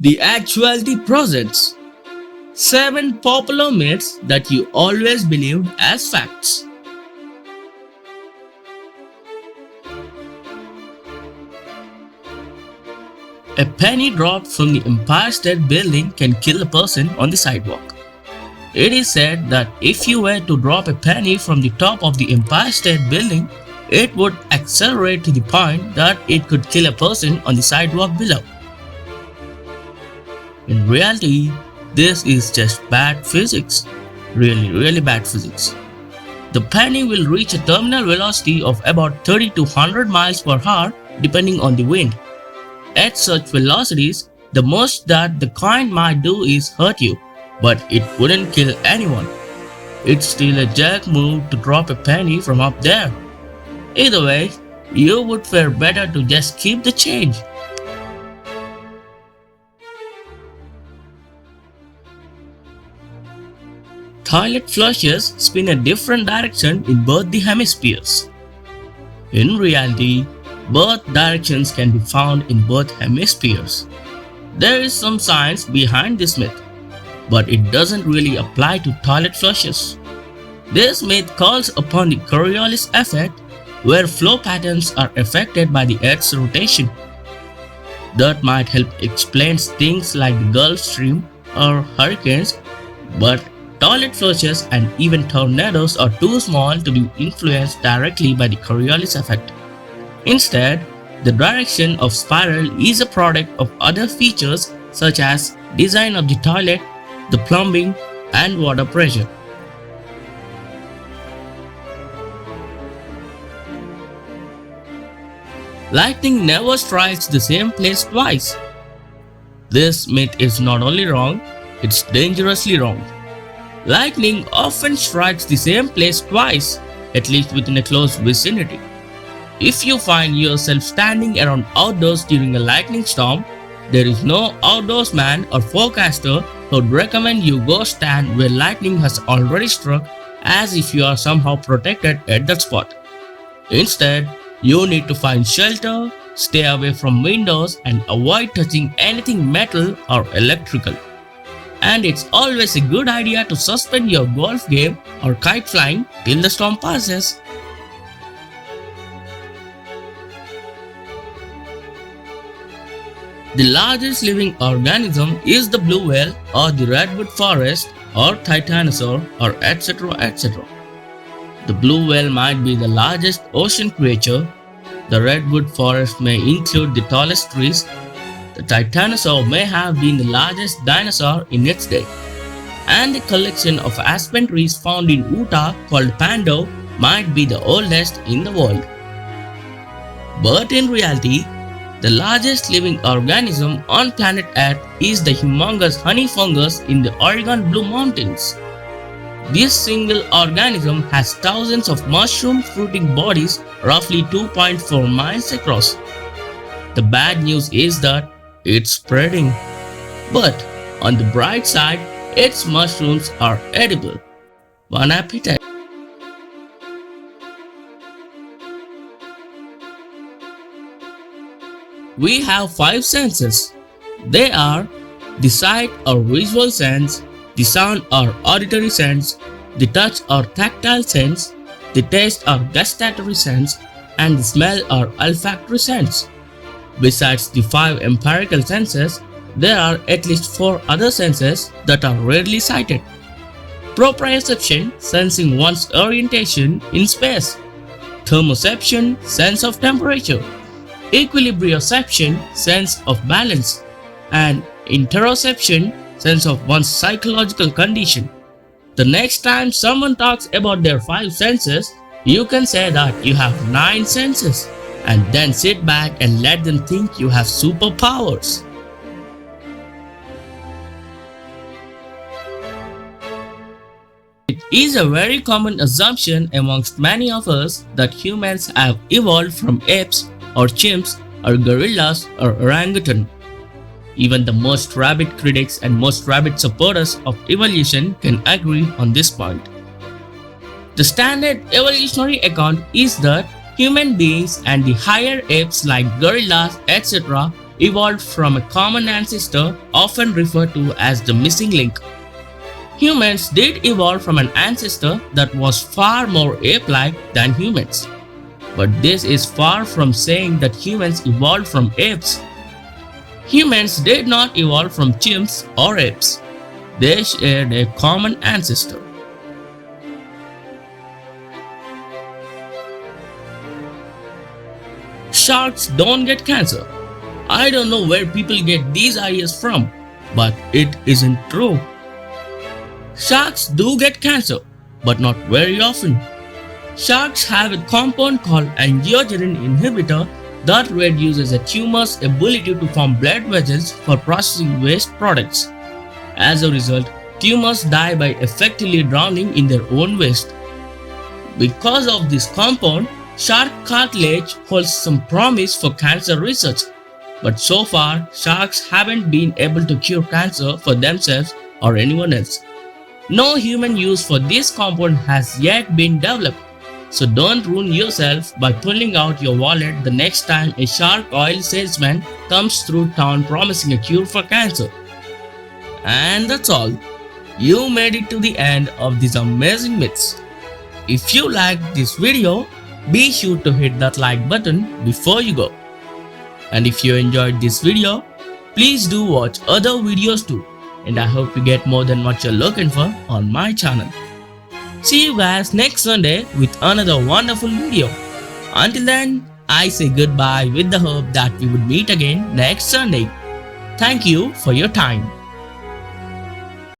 The actuality presents 7 popular myths that you always believed as facts. A penny dropped from the Empire State Building can kill a person on the sidewalk. It is said that if you were to drop a penny from the top of the Empire State Building, it would accelerate to the point that it could kill a person on the sidewalk below. In reality, this is just bad physics. Really bad physics. The penny will reach a terminal velocity of about 30 to 100 miles per hour depending on the wind. At such velocities, the most that the coin might do is hurt you, but it wouldn't kill anyone. It's still a jerk move to drop a penny from up there. Either way, you would fare better to just keep the change. Toilet flushes spin a different direction in both the hemispheres. In reality, both directions can be found in both hemispheres. There is some science behind this myth, but it doesn't really apply to toilet flushes. This myth calls upon the Coriolis effect, where flow patterns are affected by the Earth's rotation. That might help explain things like the Gulf Stream or hurricanes, but toilet flushes and even tornadoes are too small to be influenced directly by the Coriolis effect. Instead, the direction of spiral is a product of other features such as design of the toilet, the plumbing, and water pressure. Lightning never strikes the same place twice. This myth is not only wrong, it's dangerously wrong. Lightning often strikes the same place twice, at least within a close vicinity. If you find yourself standing around outdoors during a lightning storm, there is no outdoorsman or forecaster who would recommend you go stand where lightning has already struck as if you are somehow protected at that spot. Instead, you need to find shelter, stay away from windows, and avoid touching anything metal or electrical. And it's always a good idea to suspend your golf game or kite flying till the storm passes. The largest living organism is the blue whale or the redwood forest or titanosaur or etc. The blue whale might be the largest ocean creature. The redwood forest may include the tallest trees. The titanosaur may have been the largest dinosaur in its day. And the collection of aspen trees found in Utah called Pando might be the oldest in the world. But in reality, the largest living organism on planet Earth is the humongous honey fungus in the Oregon Blue Mountains. This single organism has thousands of mushroom-fruiting bodies roughly 2.4 miles across. The bad news is that it's spreading. But on the bright side, its mushrooms are edible. Bon appetit! We have 5 senses. They are the sight or visual sense, the sound or auditory sense, the touch or tactile sense, the taste or gustatory sense, and the smell or olfactory sense. Besides the 5 empirical senses, there are at least 4 other senses that are rarely cited. Proprioception, sensing one's orientation in space. Thermoception, sense of temperature. Equilibrioception, sense of balance. And interoception, sense of one's psychological condition. The next time someone talks about their 5 senses, you can say that you have 9 senses, and then sit back and let them think you have superpowers. It is a very common assumption amongst many of us that humans have evolved from apes or chimps or gorillas or orangutan. Even the most rabid critics and most rabid supporters of evolution can agree on this point. The standard evolutionary account is that human beings and the higher apes like gorillas etc. evolved from a common ancestor often referred to as the missing link. Humans did evolve from an ancestor that was far more ape-like than humans. But this is far from saying that humans evolved from apes. Humans did not evolve from chimps or apes. They shared a common ancestor. Sharks don't get cancer. I don't know where people get these ideas from, but it isn't true. Sharks do get cancer, but not very often. Sharks have a compound called angiogenin inhibitor that reduces a tumor's ability to form blood vessels for processing waste products. As a result, tumors die by effectively drowning in their own waste. Because of this compound, shark cartilage holds some promise for cancer research. But so far, sharks haven't been able to cure cancer for themselves or anyone else. No human use for this compound has yet been developed. So don't ruin yourself by pulling out your wallet the next time a shark oil salesman comes through town promising a cure for cancer. And that's all. You made it to the end of these amazing myths. If you liked this video, be sure to hit that like button before you go. And if you enjoyed this video, please do watch other videos too. And I hope you get more than what you're looking for on my channel. See you guys next Sunday with another wonderful video. Until then, I say goodbye with the hope that we would meet again next Sunday. Thank you for your time.